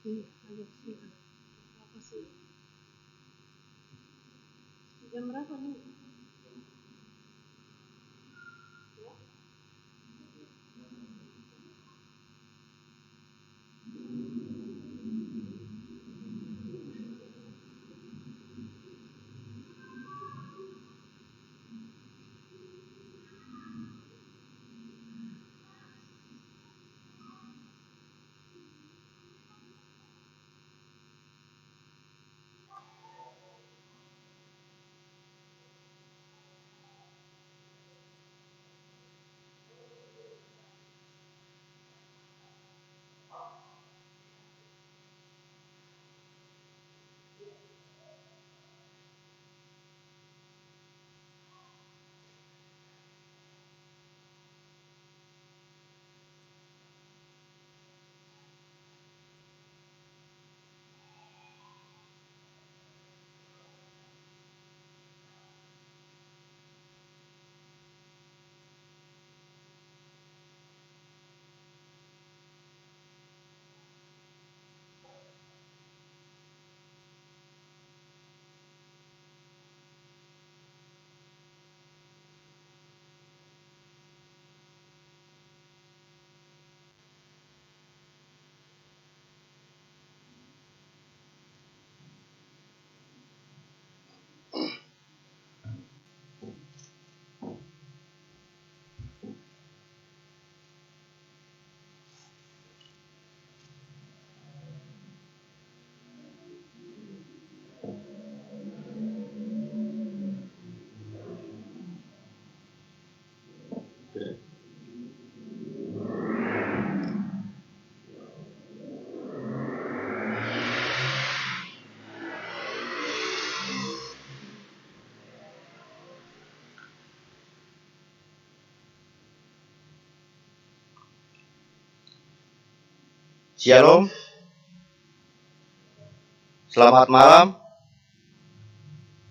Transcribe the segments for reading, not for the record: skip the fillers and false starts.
Iya, agak sudah. Apa sih? Jam berapa nih? Shalom, selamat malam.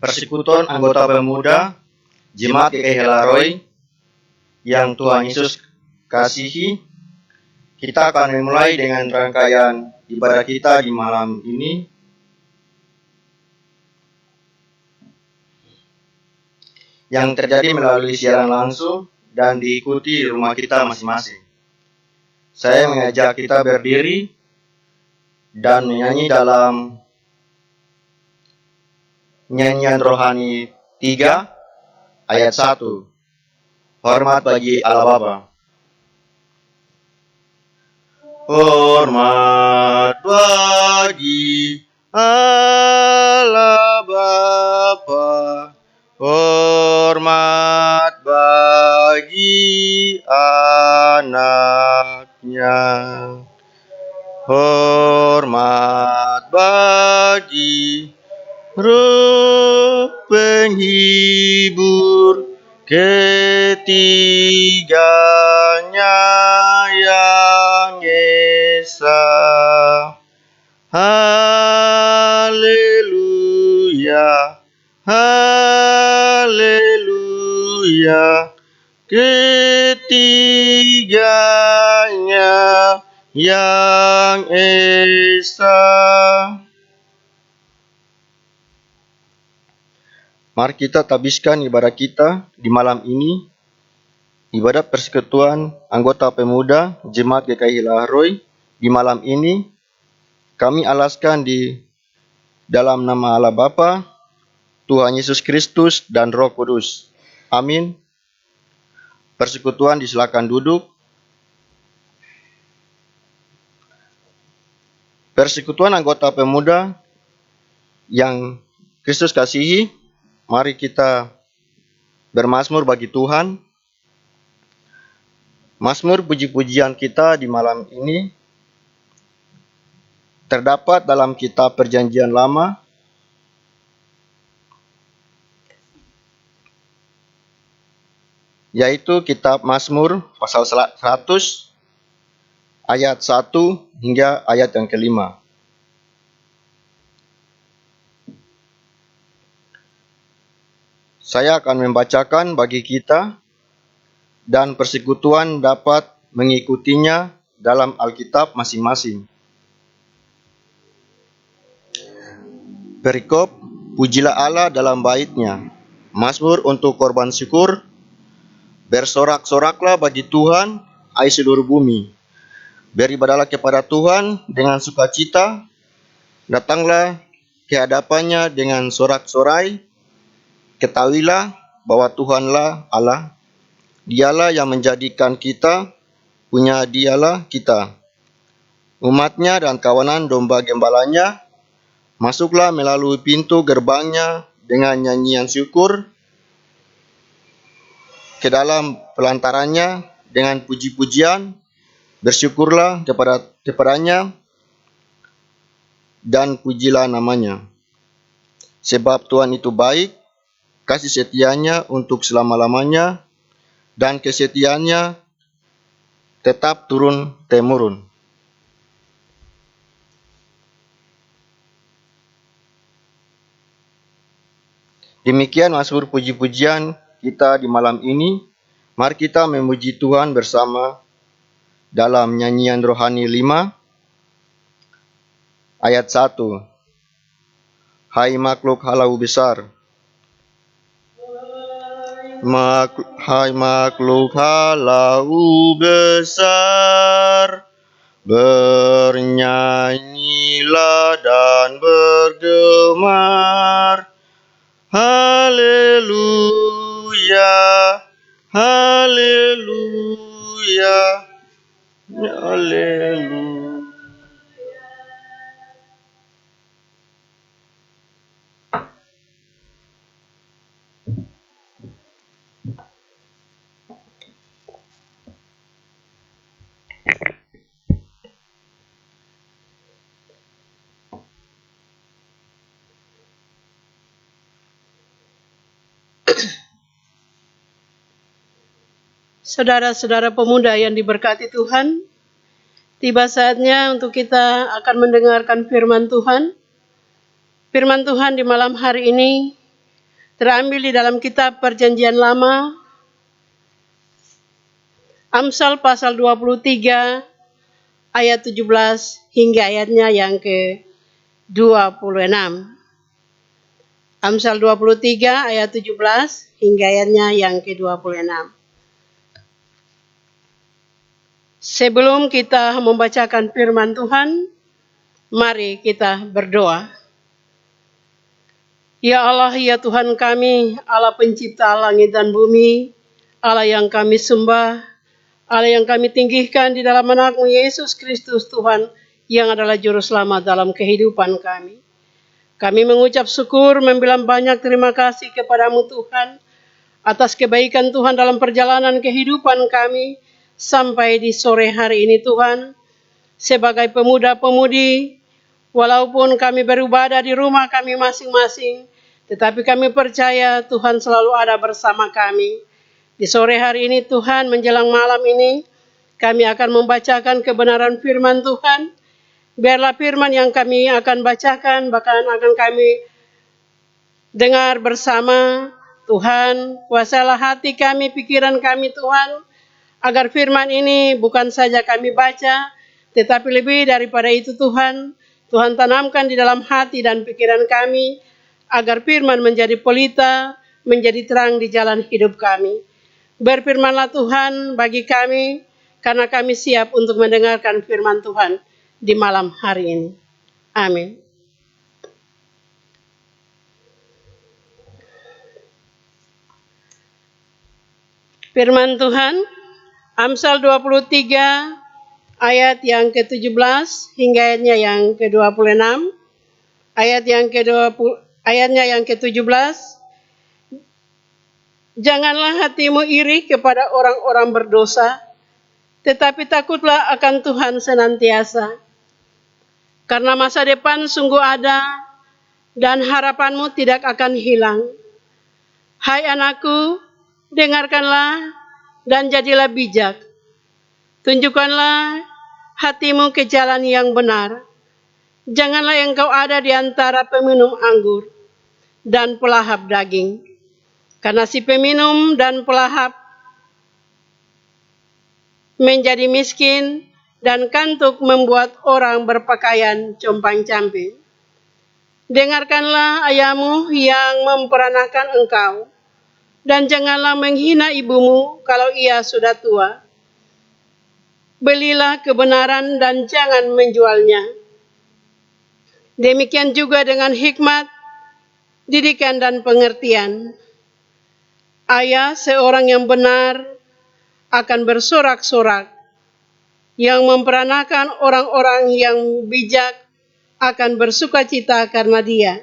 Persekutuan anggota pemuda Jemaat GKI Helaroy yang Tuhan Yesus kasihi, kita akan memulai dengan rangkaian ibadah kita di malam ini. Yang terjadi melalui siaran langsung dan diikuti di rumah kita masing-masing. Saya mengajak kita berdiri dan menyanyi dalam nyanyian rohani 3 ayat 1. Hormat bagi Allah Bapa. Hormat bagi Allah Bapa, hormat bagi anaknya, hormat bagi Roh penghibur ketiganya yang esa. Haleluya, haleluya, ketiganya yang esa. Mari kita tabiskan ibadah kita di malam ini. Ibadah persekutuan anggota pemuda Jemaat GKI Helaroy di malam ini kami alaskan di dalam nama Allah Bapa, Tuhan Yesus Kristus dan Roh Kudus. Amin. Persekutuan disilakan duduk. Persekutuan anggota pemuda yang Kristus kasihi, mari kita bermazmur bagi Tuhan. Mazmur puji-pujian kita di malam ini terdapat dalam kitab Perjanjian Lama, yaitu kitab Mazmur pasal 100 ayat 1 hingga ayat yang kelima. Saya akan membacakan bagi kita dan persekutuan dapat mengikutinya dalam Alkitab masing-masing. Perikop, pujilah Allah dalam bait-Nya. Mazmur untuk korban syukur. Bersorak-soraklah bagi Tuhan, hai seluruh bumi. Beribadahlah kepada Tuhan dengan sukacita. Datanglah ke hadapannya dengan sorak-sorai. Ketahuilah bahwa Tuhanlah Allah. Dialah yang menjadikan kita, punya Dialah kita. Umatnya dan kawanan domba gembalanya, masuklah melalui pintu gerbangnya dengan nyanyian syukur, ke dalam pelantarannya dengan puji-pujian, bersyukurlah kepadanya dan pujilah namanya. Sebab Tuhan itu baik, kasih setianya untuk selama-lamanya, dan kesetiaannya tetap turun-temurun. Demikian mazmur puji-pujian kita di malam ini. Mari kita memuji Tuhan bersama dalam nyanyian rohani 5 ayat 1. Hai makhluk halau besar. Hai makhluk halau besar, bernyanyilah dan bergemar. Haleluya, haleluya, haleluya. Saudara-saudara pemuda yang diberkati Tuhan, tiba saatnya untuk kita akan mendengarkan firman Tuhan. Firman Tuhan di malam hari ini terambil di dalam kitab Perjanjian Lama, Amsal pasal 23 ayat 17 hingga ayatnya yang ke-26. Amsal 23 ayat 17 hingga ayatnya yang ke-26. Sebelum kita membacakan firman Tuhan, mari kita berdoa. Ya Allah, ya Tuhan kami, Allah pencipta langit dan bumi, Allah yang kami sembah, Allah yang kami tinggikan di dalam anak-Mu Yesus Kristus Tuhan, yang adalah juru selamat dalam kehidupan kami. Kami mengucap syukur, membilang banyak terima kasih kepadamu Tuhan, atas kebaikan Tuhan dalam perjalanan kehidupan kami, sampai di sore hari ini Tuhan, sebagai pemuda-pemudi, walaupun kami beribadah di rumah kami masing-masing, tetapi kami percaya Tuhan selalu ada bersama kami. Di sore hari ini Tuhan, menjelang malam ini, kami akan membacakan kebenaran firman Tuhan. Biarlah firman yang kami akan bacakan, bahkan akan kami dengar bersama. Tuhan, kuasailah hati kami, pikiran kami Tuhan, agar firman ini bukan saja kami baca, tetapi lebih daripada itu Tuhan, Tuhan tanamkan di dalam hati dan pikiran kami, agar firman menjadi pelita, menjadi terang di jalan hidup kami. Berfirmanlah Tuhan bagi kami, karena kami siap untuk mendengarkan firman Tuhan di malam hari ini. Amin. Firman Tuhan, Amsal 23 ayat yang ke-17 hingga ayatnya yang ke-26. Ayatnya yang ke-17. Janganlah hatimu iri kepada orang-orang berdosa, tetapi takutlah akan Tuhan senantiasa. Karena masa depan sungguh ada dan harapanmu tidak akan hilang. Hai anakku, dengarkanlah dan jadilah bijak. Tunjukkanlah hatimu ke jalan yang benar. Janganlah engkau ada di antara peminum anggur dan pelahap daging. Karena si peminum dan pelahap menjadi miskin, dan kantuk membuat orang berpakaian compang-camping. Dengarkanlah ayahmu yang memperanakan engkau, dan janganlah menghina ibumu kalau ia sudah tua. Belilah kebenaran dan jangan menjualnya. Demikian juga dengan hikmat, didikan dan pengertian. Ayah seorang yang benar akan bersorak-sorak, yang memperanakan orang-orang yang bijak akan bersukacita karena dia.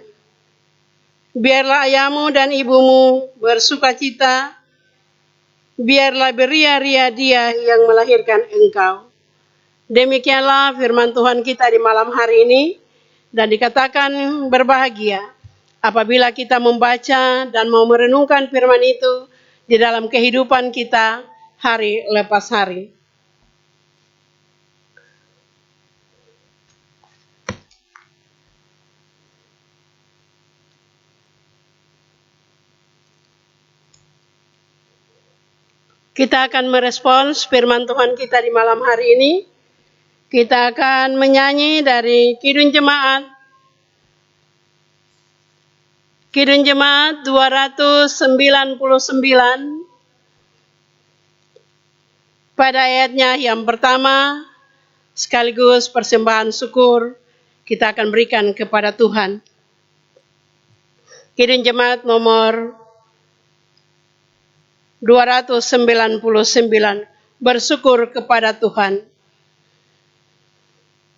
Biarlah ayahmu dan ibumu bersukacita, biarlah beria-ria dia yang melahirkan engkau. Demikianlah firman Tuhan kita di malam hari ini, dan dikatakan berbahagia apabila kita membaca dan mau merenungkan firman itu di dalam kehidupan kita hari lepas hari. Kita akan merespons firman Tuhan kita di malam hari ini. Kita akan menyanyi dari Kidung Jemaat. Kidung Jemaat 299. Pada ayatnya yang pertama, sekaligus persembahan syukur kita akan berikan kepada Tuhan. Kidung Jemaat nomor 299, bersyukur kepada Tuhan.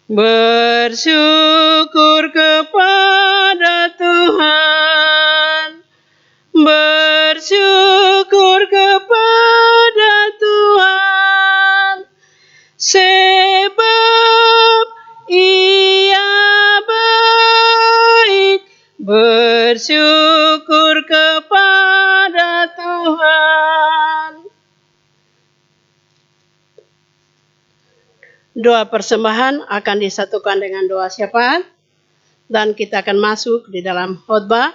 Bersyukur kepada Tuhan, bersyukur kepada Tuhan, sebab Ia baik. Bersyukur kepada Tuhan. Doa persembahan akan disatukan dengan doa syafaat, dan kita akan masuk di dalam khotbah.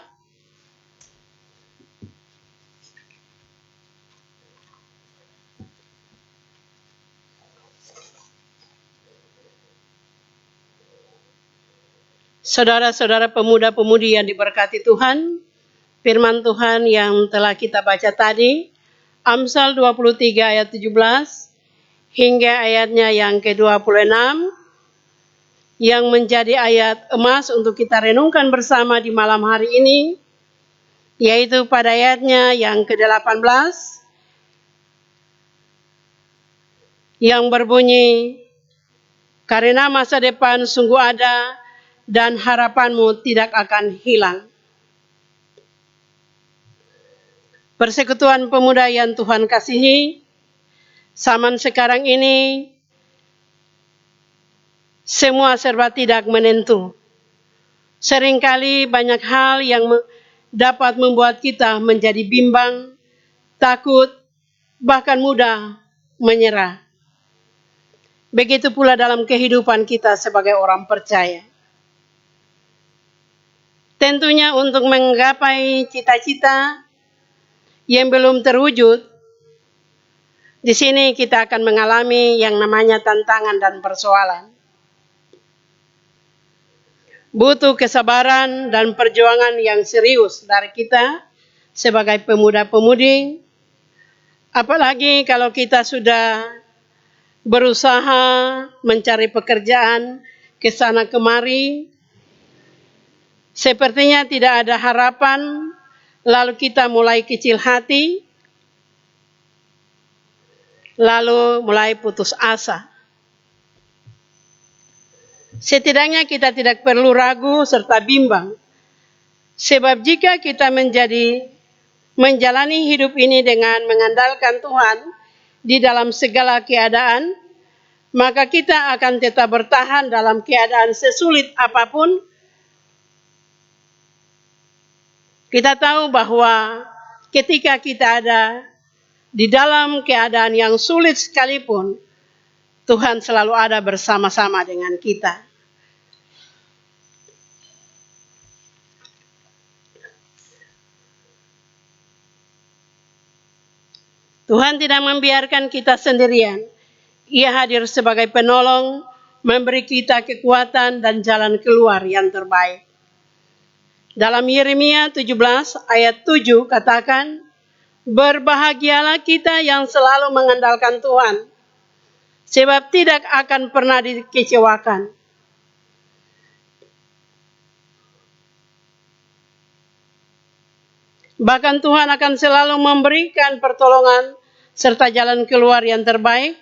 Saudara-saudara pemuda-pemudi yang diberkati Tuhan, firman Tuhan yang telah kita baca tadi, Amsal 23 ayat 17, hingga ayatnya yang ke-26, yang menjadi ayat emas untuk kita renungkan bersama di malam hari ini, yaitu pada ayatnya yang ke-18, yang berbunyi, karena masa depan sungguh ada, dan harapanmu tidak akan hilang. Persekutuan pemuda yang Tuhan kasihi, zaman sekarang ini semua serba tidak menentu. Seringkali banyak hal yang dapat membuat kita menjadi bimbang, takut, bahkan mudah menyerah. Begitu pula dalam kehidupan kita sebagai orang percaya. Tentunya untuk menggapai cita-cita yang belum terwujud, di sini kita akan mengalami yang namanya tantangan dan persoalan. Butuh kesabaran dan perjuangan yang serius dari kita sebagai pemuda-pemudi, apalagi kalau kita sudah berusaha mencari pekerjaan ke sana kemari, sepertinya tidak ada harapan, lalu kita mulai kecil hati, lalu mulai putus asa. Setidaknya kita tidak perlu ragu serta bimbang, sebab jika kita menjalani hidup ini dengan mengandalkan Tuhan di dalam segala keadaan, maka kita akan tetap bertahan dalam keadaan sesulit apapun. Kita tahu bahwa ketika kita ada di dalam keadaan yang sulit sekalipun, Tuhan selalu ada bersama-sama dengan kita. Tuhan tidak membiarkan kita sendirian. Ia hadir sebagai penolong, memberi kita kekuatan dan jalan keluar yang terbaik. Dalam Yeremia 17 ayat 7 katakan, berbahagialah kita yang selalu mengandalkan Tuhan, sebab tidak akan pernah dikecewakan. Bahkan Tuhan akan selalu memberikan pertolongan serta jalan keluar yang terbaik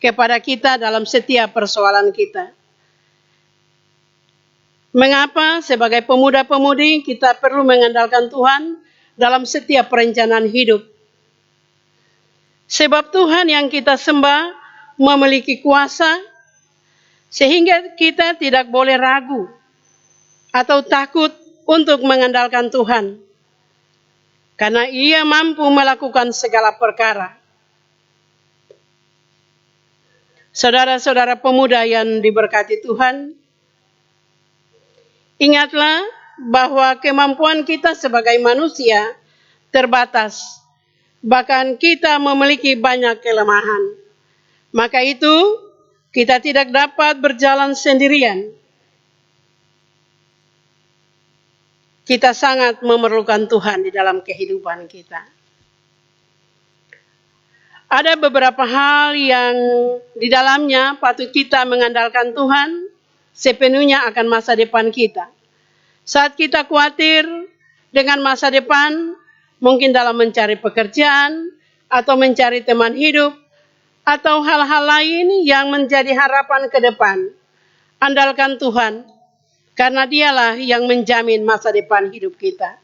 kepada kita dalam setiap persoalan kita. Mengapa sebagai pemuda-pemudi kita perlu mengandalkan Tuhan dalam setiap perencanaan hidup? Sebab Tuhan yang kita sembah memiliki kuasa sehingga kita tidak boleh ragu atau takut untuk mengandalkan Tuhan. Karena Ia mampu melakukan segala perkara. Saudara-saudara pemuda yang diberkati Tuhan, ingatlah bahwa kemampuan kita sebagai manusia terbatas. Bahkan kita memiliki banyak kelemahan. Maka itu, kita tidak dapat berjalan sendirian. Kita sangat memerlukan Tuhan di dalam kehidupan kita. Ada beberapa hal yang di dalamnya patut kita mengandalkan Tuhan sepenuhnya akan masa depan kita. Saat kita khawatir dengan masa depan, mungkin dalam mencari pekerjaan atau mencari teman hidup atau hal-hal lain yang menjadi harapan ke depan, andalkan Tuhan. Karena Dialah yang menjamin masa depan hidup kita.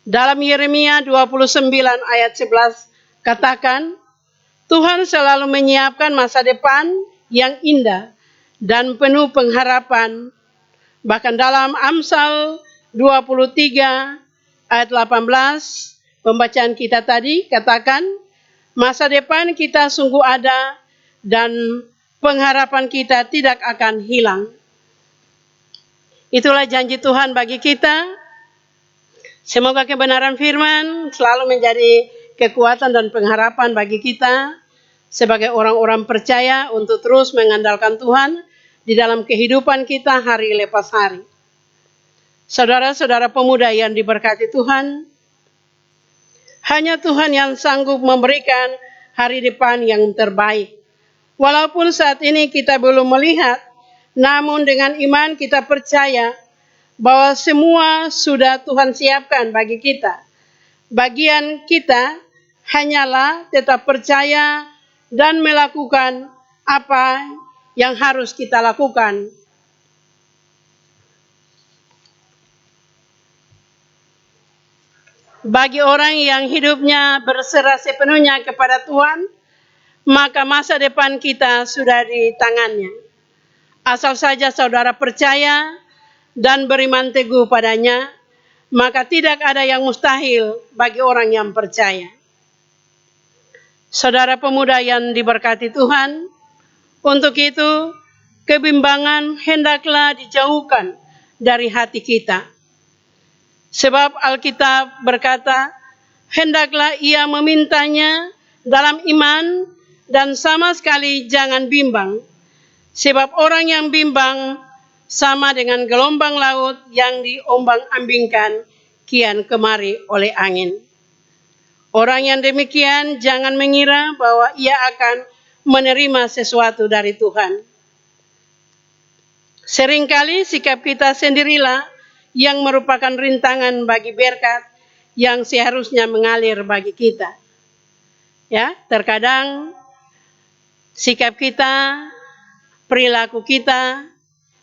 Dalam Yeremia 29 ayat 11 katakan, Tuhan selalu menyiapkan masa depan yang indah dan penuh pengharapan. Bahkan dalam Amsal 23 ayat 18, pembacaan kita tadi katakan, masa depan kita sungguh ada dan pengharapan kita tidak akan hilang. Itulah janji Tuhan bagi kita. Semoga kebenaran firman selalu menjadi kekuatan dan pengharapan bagi kita sebagai orang-orang percaya untuk terus mengandalkan Tuhan di dalam kehidupan kita hari lepas hari. Saudara-saudara pemuda yang diberkati Tuhan, hanya Tuhan yang sanggup memberikan hari depan yang terbaik. Walaupun saat ini kita belum melihat, namun dengan iman kita percaya bahwa semua sudah Tuhan siapkan bagi kita. Bagian kita hanyalah tetap percaya dan melakukan apa yang harus kita lakukan. Bagi orang yang hidupnya berserah sepenuhnya kepada Tuhan, maka masa depan kita sudah di tangannya. Asal saja saudara percaya dan beriman teguh padanya, maka tidak ada yang mustahil bagi orang yang percaya. Saudara pemuda yang diberkati Tuhan, untuk itu kebimbangan hendaklah dijauhkan dari hati kita. Sebab Alkitab berkata, hendaklah ia memintanya dalam iman dan sama sekali jangan bimbang. Sebab orang yang bimbang sama dengan gelombang laut yang diombang-ambingkan kian kemari oleh angin. Orang yang demikian jangan mengira bahwa ia akan menerima sesuatu dari Tuhan. Seringkali sikap kita sendirilah yang merupakan rintangan bagi berkat yang seharusnya mengalir bagi kita. Ya, terkadang sikap kita, perilaku kita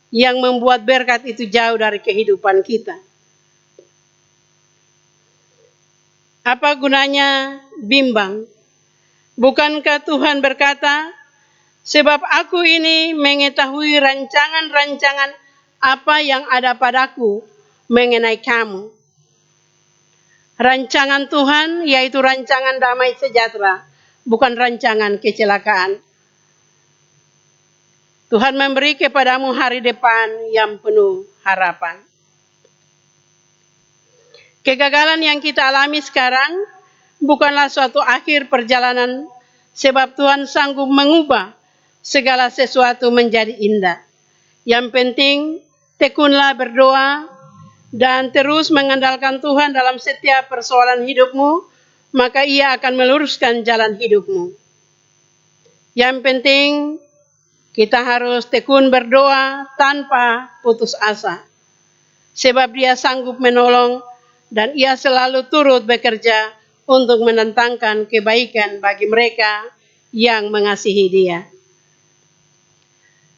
yang membuat berkat itu jauh dari kehidupan kita. Apa gunanya bimbang? Bukankah Tuhan berkata, sebab aku ini mengetahui rancangan-rancangan apa yang ada padaku mengenai kamu. Rancangan Tuhan yaitu rancangan damai sejahtera, bukan rancangan kecelakaan. Tuhan memberi kepadamu hari depan yang penuh harapan. Kegagalan yang kita alami sekarang bukanlah suatu akhir perjalanan sebab Tuhan sanggup mengubah segala sesuatu menjadi indah. Yang penting, tekunlah berdoa dan terus mengandalkan Tuhan dalam setiap persoalan hidupmu, maka Ia akan meluruskan jalan hidupmu. Yang penting, kita harus tekun berdoa tanpa putus asa, sebab Dia sanggup menolong dan Ia selalu turut bekerja untuk mendatangkan kebaikan bagi mereka yang mengasihi Dia.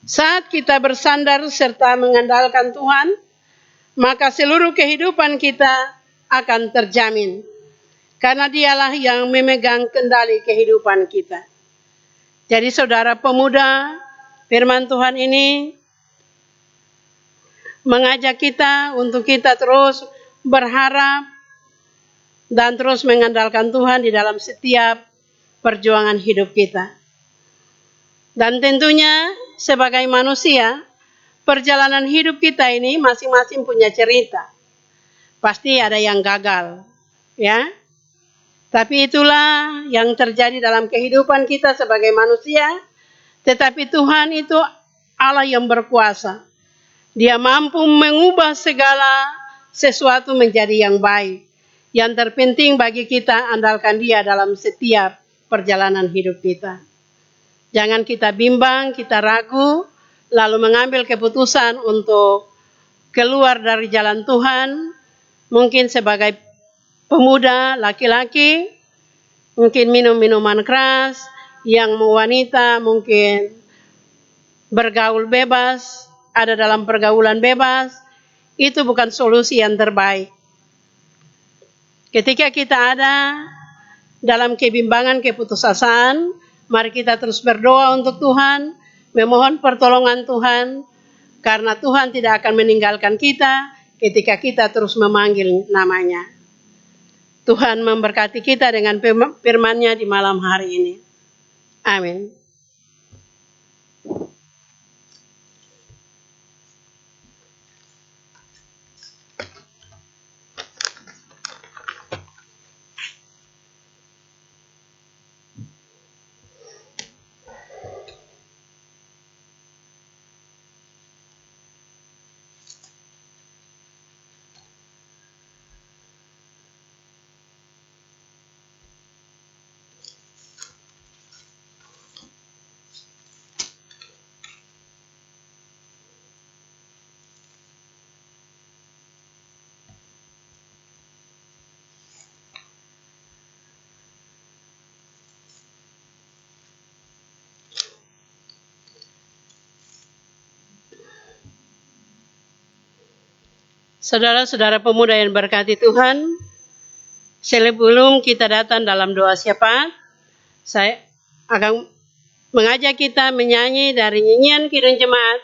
Saat kita bersandar serta mengandalkan Tuhan, maka seluruh kehidupan kita akan terjamin, karena Dialah yang memegang kendali kehidupan kita. Jadi saudara pemuda, firman Tuhan ini mengajak kita untuk kita terus berharap dan terus mengandalkan Tuhan di dalam setiap perjuangan hidup kita. Dan tentunya sebagai manusia, perjalanan hidup kita ini masing-masing punya cerita. Pasti ada yang gagal, ya. Tapi itulah yang terjadi dalam kehidupan kita sebagai manusia. Tetapi Tuhan itu Allah yang berkuasa. Dia mampu mengubah segala sesuatu menjadi yang baik. Yang terpenting bagi kita, andalkan Dia dalam setiap perjalanan hidup kita. Jangan kita bimbang, kita ragu, lalu mengambil keputusan untuk keluar dari jalan Tuhan. Mungkin sebagai pemuda, laki-laki, mungkin minum minuman keras, yang wanita mungkin bergaul bebas, ada dalam pergaulan bebas, itu bukan solusi yang terbaik. Ketika kita ada dalam kebimbangan, keputusasaan, mari kita terus berdoa untuk Tuhan, memohon pertolongan Tuhan, karena Tuhan tidak akan meninggalkan kita ketika kita terus memanggil namanya. Tuhan memberkati kita dengan firman-Nya di malam hari ini. Amin. Saudara-saudara pemuda yang berkati Tuhan, sebelum kita datang dalam doa syafaat, saya akan mengajak kita menyanyi dari nyanyian Kidung Jemaat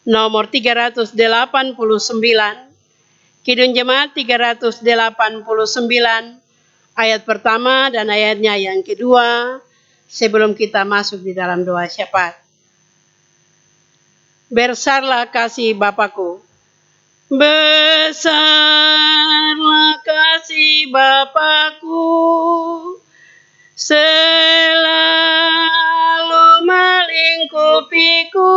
nomor 389. Kidung Jemaat 389, ayat pertama dan ayatnya yang kedua, sebelum kita masuk di dalam doa syafaat. Besarlah kasih Bapakku, besarlah kasih Bapakku, selalu melingkupiku,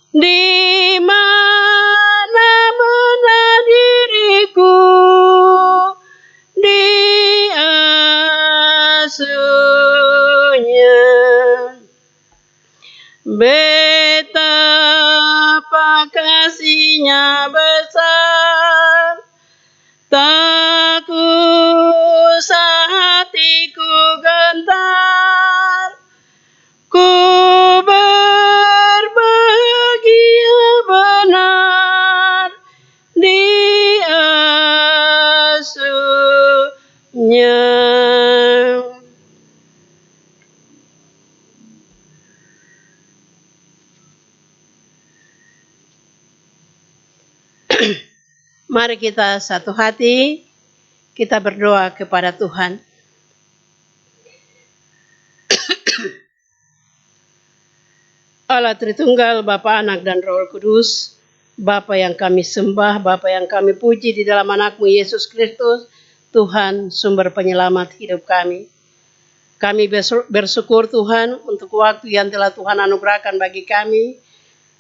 di mana diriku diasuhnya. Betapa kasih-Nya besar, tak usah hatiku gentar, ku berbahagia benar diasuhnya. Mari kita satu hati, kita berdoa kepada Tuhan. Allah Tritunggal, Bapa, Anak, dan Roh Kudus, Bapa yang kami sembah, Bapa yang kami puji di dalam anak-Mu Yesus Kristus, Tuhan sumber penyelamat hidup kami. Kami bersyukur Tuhan untuk waktu yang telah Tuhan anugerahkan bagi kami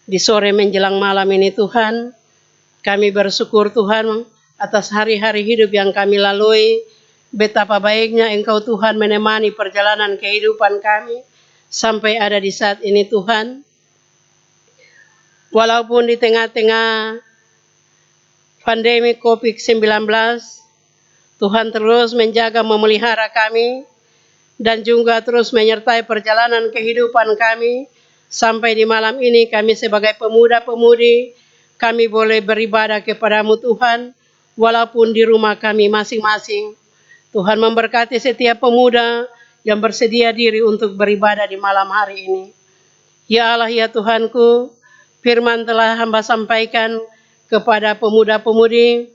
di sore menjelang malam ini Tuhan. Kami bersyukur Tuhan atas hari-hari hidup yang kami lalui. Betapa baiknya Engkau Tuhan menemani perjalanan kehidupan kami sampai ada di saat ini Tuhan. Walaupun di tengah-tengah pandemi COVID-19, Tuhan terus menjaga memelihara kami dan juga terus menyertai perjalanan kehidupan kami. Sampai di malam ini kami sebagai pemuda-pemudi, kami boleh beribadah kepada-Mu Tuhan, walaupun di rumah kami masing-masing. Tuhan memberkati setiap pemuda yang bersedia diri untuk beribadah di malam hari ini. Ya Allah, ya Tuhanku, firman telah hamba sampaikan kepada pemuda-pemudi,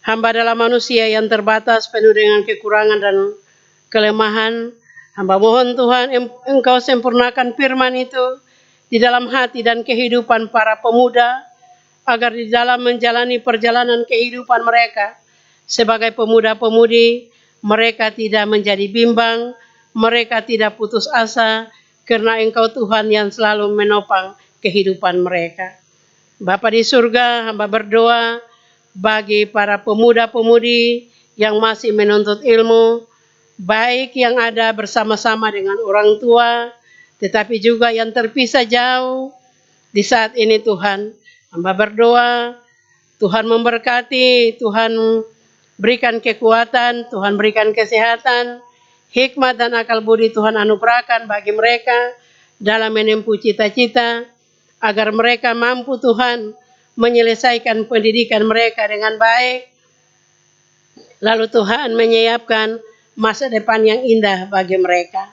hamba adalah manusia yang terbatas, penuh dengan kekurangan dan kelemahan. Hamba mohon Tuhan Engkau sempurnakan firman itu di dalam hati dan kehidupan para pemuda, agar di dalam menjalani perjalanan kehidupan mereka sebagai pemuda-pemudi, mereka tidak menjadi bimbang, mereka tidak putus asa, karena Engkau Tuhan yang selalu menopang kehidupan mereka. Bapa di surga, hamba berdoa bagi para pemuda-pemudi yang masih menuntut ilmu, baik yang ada bersama-sama dengan orang tua, tetapi juga yang terpisah jauh di saat ini Tuhan. Hamba berdoa, Tuhan memberkati, Tuhan berikan kekuatan, Tuhan berikan kesehatan, hikmat dan akal budi Tuhan anugerahkan bagi mereka dalam menempuh cita-cita, agar mereka mampu Tuhan menyelesaikan pendidikan mereka dengan baik, lalu Tuhan menyiapkan masa depan yang indah bagi mereka.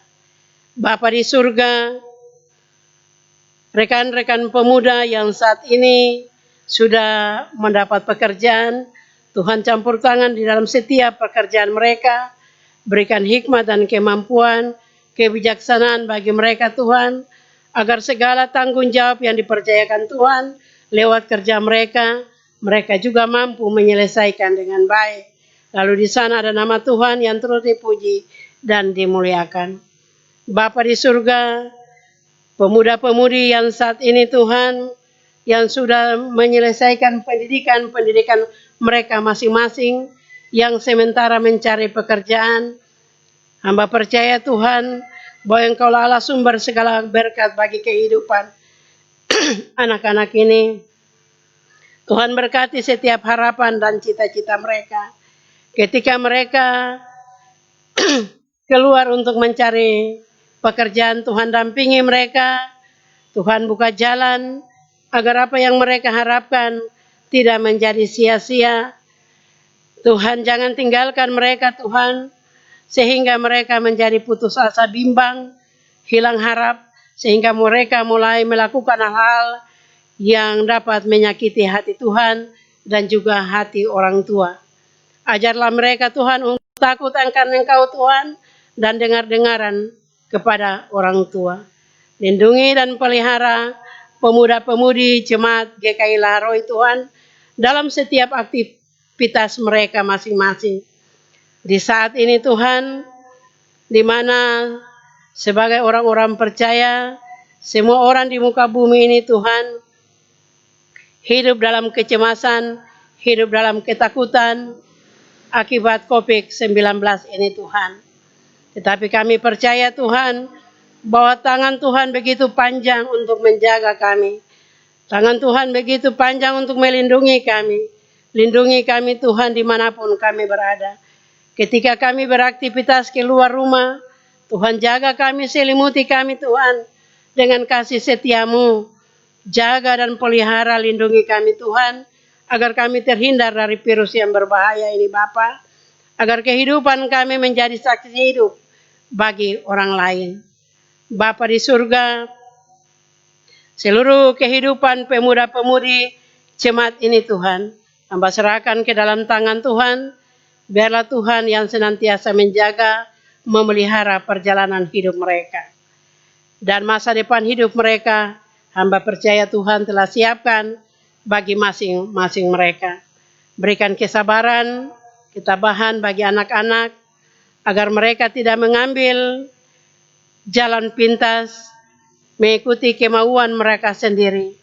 Bapa di surga, rekan-rekan pemuda yang saat ini sudah mendapat pekerjaan, Tuhan campur tangan di dalam setiap pekerjaan mereka, berikan hikmat dan kemampuan, kebijaksanaan bagi mereka Tuhan, agar segala tanggung jawab yang dipercayakan Tuhan lewat kerja mereka, mereka juga mampu menyelesaikan dengan baik. Lalu di sana ada nama Tuhan yang terus dipuji dan dimuliakan. Bapa di surga, pemuda-pemudi yang saat ini Tuhan, yang sudah menyelesaikan pendidikan mereka masing-masing, yang sementara mencari pekerjaan, hamba percaya Tuhan, bahwa Engkau Allah sumber segala berkat bagi kehidupan anak-anak ini. Tuhan berkati setiap harapan dan cita-cita mereka. Ketika mereka keluar untuk mencari pekerjaan, Tuhan dampingi mereka, Tuhan buka jalan, agar apa yang mereka harapkan tidak menjadi sia-sia. Tuhan jangan tinggalkan mereka Tuhan, sehingga mereka menjadi putus asa, bimbang, hilang harap, sehingga mereka mulai melakukan hal-hal yang dapat menyakiti hati Tuhan dan juga hati orang tua. Ajarlah mereka Tuhan untuk takut akan Engkau Tuhan dan dengar-dengaran kepada orang tua. Lindungi dan pelihara pemuda-pemudi jemaat GKI Laharoi Tuhan dalam setiap aktivitas mereka masing-masing. Di saat ini Tuhan, di mana sebagai orang-orang percaya, semua orang di muka bumi ini Tuhan, hidup dalam kecemasan, hidup dalam ketakutan, akibat COVID-19 ini Tuhan. Tetapi kami percaya Tuhan, bahwa tangan Tuhan begitu panjang untuk menjaga kami. Tangan Tuhan begitu panjang untuk melindungi kami. Lindungi kami Tuhan dimanapun kami berada. Ketika kami beraktivitas keluar rumah, Tuhan jaga kami, selimuti kami Tuhan dengan kasih setia-Mu. Jaga dan pelihara, lindungi kami Tuhan, agar kami terhindar dari virus yang berbahaya ini Bapa, agar kehidupan kami menjadi saksi hidup bagi orang lain. Bapa di surga, seluruh kehidupan pemuda-pemudi jemaat ini Tuhan, hamba serahkan ke dalam tangan Tuhan. Biarlah Tuhan yang senantiasa menjaga, memelihara perjalanan hidup mereka. Dan masa depan hidup mereka, hamba percaya Tuhan telah siapkan bagi masing-masing mereka. Berikan kesabaran, ketabahan bagi anak-anak, agar mereka tidak mengambil jalan pintas mengikuti kemauan mereka sendiri,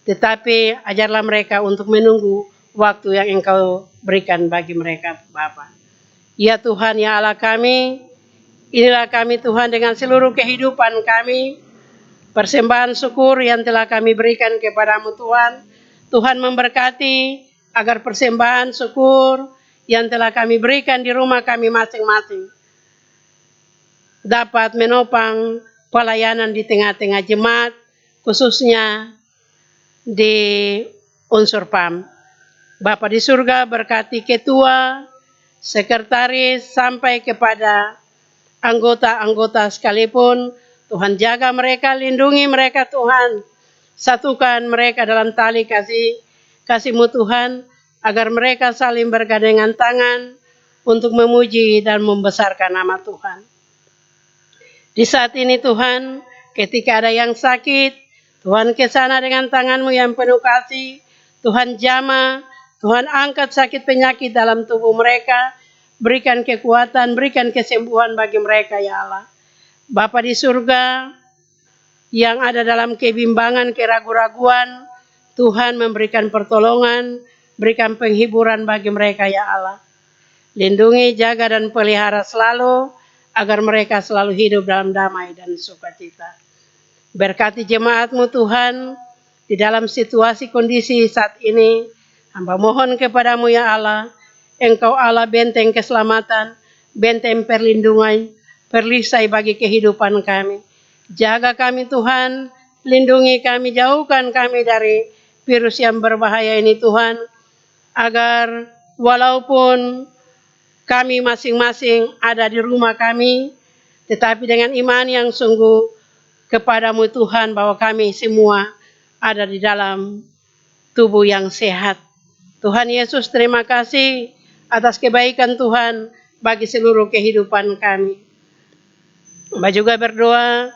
tetapi ajarlah mereka untuk menunggu waktu yang Engkau berikan bagi mereka, Bapa. Ya Tuhan, ya Allah kami, inilah kami Tuhan dengan seluruh kehidupan kami, persembahan syukur yang telah kami berikan kepadamu Tuhan. Tuhan memberkati agar persembahan syukur yang telah kami berikan di rumah kami masing-masing dapat menopang pelayanan di tengah-tengah jemaat, khususnya di unsur PAM. Bapa di surga berkati ketua, sekretaris, sampai kepada anggota-anggota sekalipun. Tuhan jaga mereka, lindungi mereka Tuhan. Satukan mereka dalam tali kasih-Mu Tuhan, agar mereka saling bergandengan tangan untuk memuji dan membesarkan nama Tuhan. Di saat ini Tuhan, ketika ada yang sakit, Tuhan ke sana dengan tangan-Mu yang penuh kasih. Tuhan jamah, Tuhan angkat sakit penyakit dalam tubuh mereka. Berikan kekuatan, berikan kesembuhan bagi mereka ya Allah. Bapa di surga, yang ada dalam kebimbangan, keraguan-raguan, Tuhan memberikan pertolongan, berikan penghiburan bagi mereka ya Allah. Lindungi, jaga dan pelihara selalu, agar mereka selalu hidup dalam damai dan sukacita. Berkati jemaat-Mu Tuhan, di dalam situasi kondisi saat ini, hamba mohon kepadamu ya Allah, Engkau Allah benteng keselamatan, benteng perlindungan, perisai bagi kehidupan kami. Jaga kami Tuhan, lindungi kami, jauhkan kami dari virus yang berbahaya ini Tuhan, agar walaupun kami masing-masing ada di rumah kami, tetapi dengan iman yang sungguh kepadamu Tuhan, bahwa kami semua ada di dalam tubuh yang sehat. Tuhan Yesus, terima kasih atas kebaikan Tuhan bagi seluruh kehidupan kami. Mbak juga berdoa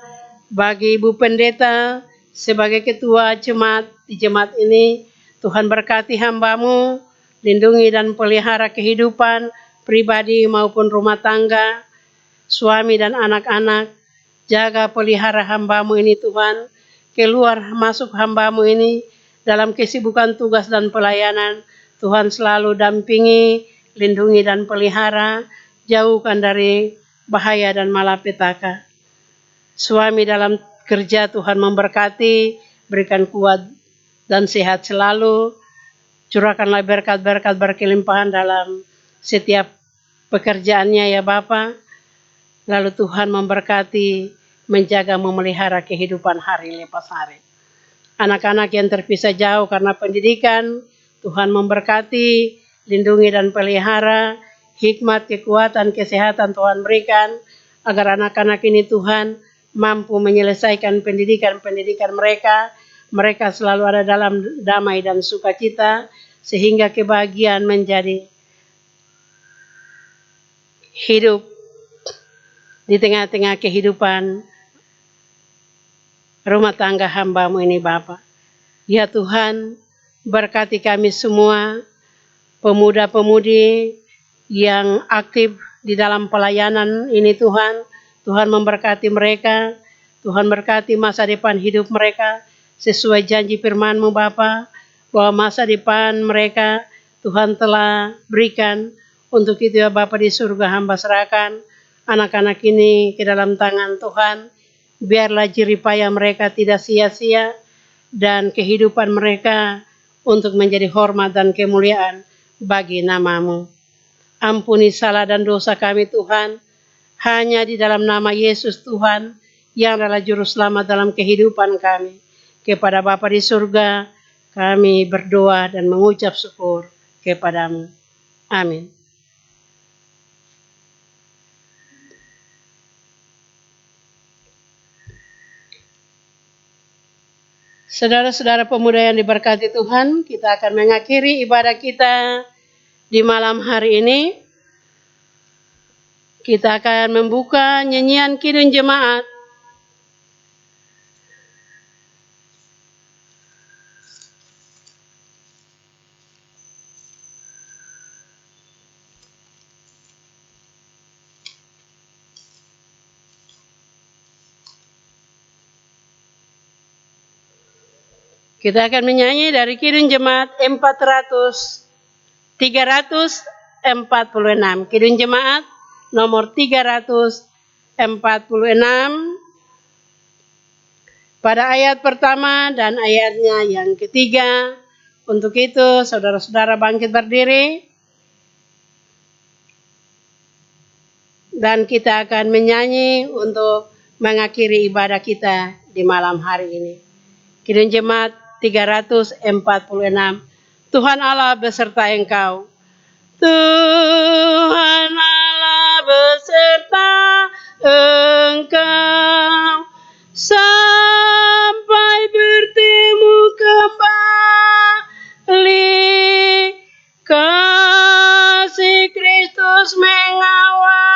bagi Ibu Pendeta sebagai ketua jemaat di jemaat ini. Tuhan berkati hamba-Mu, lindungi dan pelihara kehidupan pribadi maupun rumah tangga, suami dan anak-anak. Jaga pelihara hamba-Mu ini Tuhan, keluar masuk hamba-Mu ini dalam kesibukan tugas dan pelayanan. Tuhan selalu dampingi, lindungi dan pelihara, jauhkan dari bahaya dan malapetaka. Suami dalam kerja Tuhan memberkati, berikan kuat dan sehat selalu. Curahkanlah berkat-berkat berkelimpahan dalam setiap pekerjaannya ya Bapa. Lalu Tuhan memberkati, menjaga, memelihara kehidupan hari lepas hari. Anak-anak yang terpisah jauh karena pendidikan, Tuhan memberkati, lindungi dan pelihara, hikmat, kekuatan, kesehatan Tuhan berikan, agar anak-anak ini Tuhan mampu menyelesaikan pendidikan mereka. Mereka selalu ada dalam damai dan sukacita, sehingga kebahagiaan menjadi hidup di tengah-tengah kehidupan rumah tangga hamba-Mu ini Bapa. Ya Tuhan, berkati kami semua, pemuda-pemudi yang aktif di dalam pelayanan ini Tuhan. Tuhan memberkati mereka, Tuhan berkati masa depan hidup mereka, sesuai janji firman-Mu Bapa, bahwa masa depan mereka Tuhan telah berikan. Untuk itu ya Bapa di surga, hamba serahkan anak-anak ini ke dalam tangan Tuhan. Biarlah jerih payah mereka tidak sia-sia, dan kehidupan mereka untuk menjadi hormat dan kemuliaan bagi nama-Mu. Ampuni salah dan dosa kami Tuhan, hanya di dalam nama Yesus Tuhan, yang adalah juru selamat dalam kehidupan kami. Kepada Bapa di surga, kami berdoa dan mengucap syukur kepada-Mu. Amin. Saudara-saudara pemuda yang diberkati Tuhan, kita akan mengakhiri ibadah kita di malam hari ini. Kita akan membuka nyanyian kidung jemaat. Kita akan menyanyi dari Kidung Jemaat 346. Kidung Jemaat nomor 346. Pada ayat pertama dan ayatnya yang ketiga. Untuk itu, saudara-saudara bangkit berdiri. Dan kita akan menyanyi untuk mengakhiri ibadah kita di malam hari ini. Kidung Jemaat 346. Tuhan Allah beserta engkau. Tuhan Allah beserta engkau. Sampai bertemu kembali. Kasih Kristus mengawali.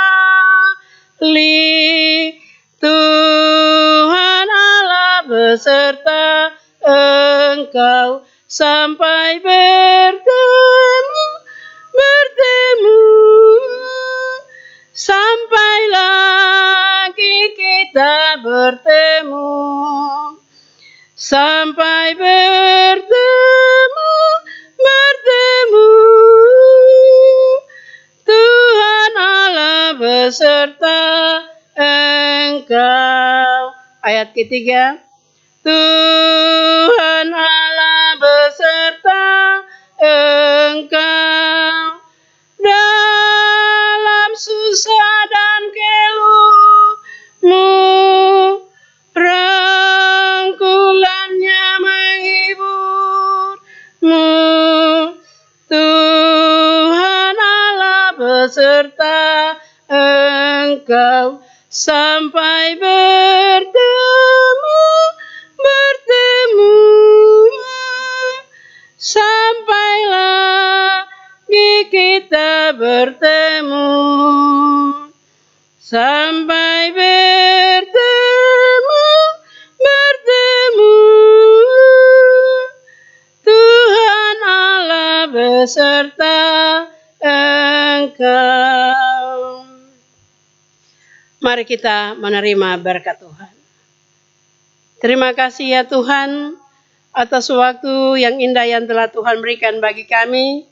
Tuhan Allah beserta engkau sampai bertemu, sampai lagi kita bertemu, sampai bertemu, Tuhan Allah beserta engkau. Ayat ketiga. Tuhan Allah beserta engkau dalam susah dan keluhmu, rangkulannya menghiburmu. Tuhan Allah beserta engkau sampai bertemu, sampai lagi kita bertemu, sampai bertemu, Tuhan Allah beserta engkau. Mari kita menerima berkat Tuhan. Terima kasih ya Tuhan atas waktu yang indah yang telah Tuhan berikan bagi kami.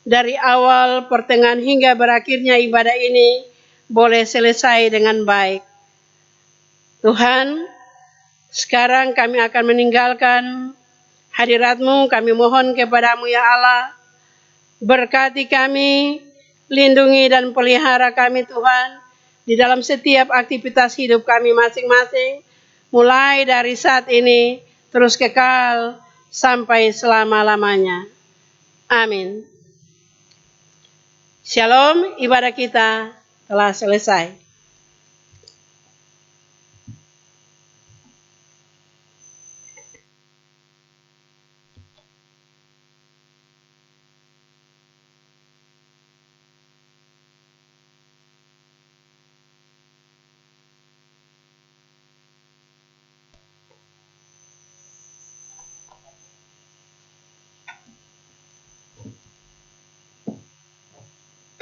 Dari awal, pertengahan hingga berakhirnya ibadah ini boleh selesai dengan baik. Tuhan, sekarang kami akan meninggalkan hadirat-Mu. Kami mohon kepada-Mu ya Allah. Berkati kami, lindungi dan pelihara kami Tuhan. Di dalam setiap aktivitas hidup kami masing-masing. Mulai dari saat ini, terus kekal sampai selama-lamanya. Amin. Shalom, ibadah kita telah selesai.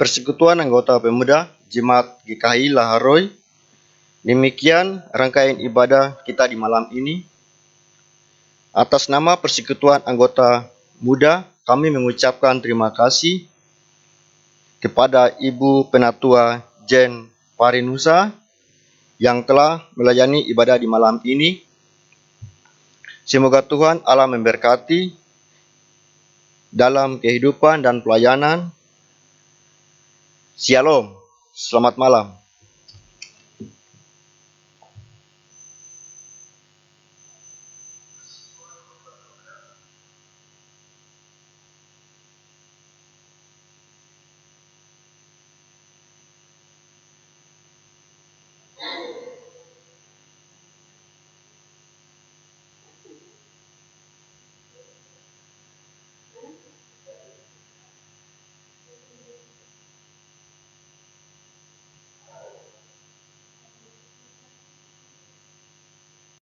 Persekutuan anggota pemuda Jemaat GKI Laharoi. Demikian rangkaian ibadah kita di malam ini. Atas nama Persekutuan anggota muda, kami mengucapkan terima kasih kepada Ibu Penatua Jen Parinusa yang telah melayani ibadah di malam ini. Semoga Tuhan Allah memberkati dalam kehidupan dan pelayanan. Shalom, selamat malam.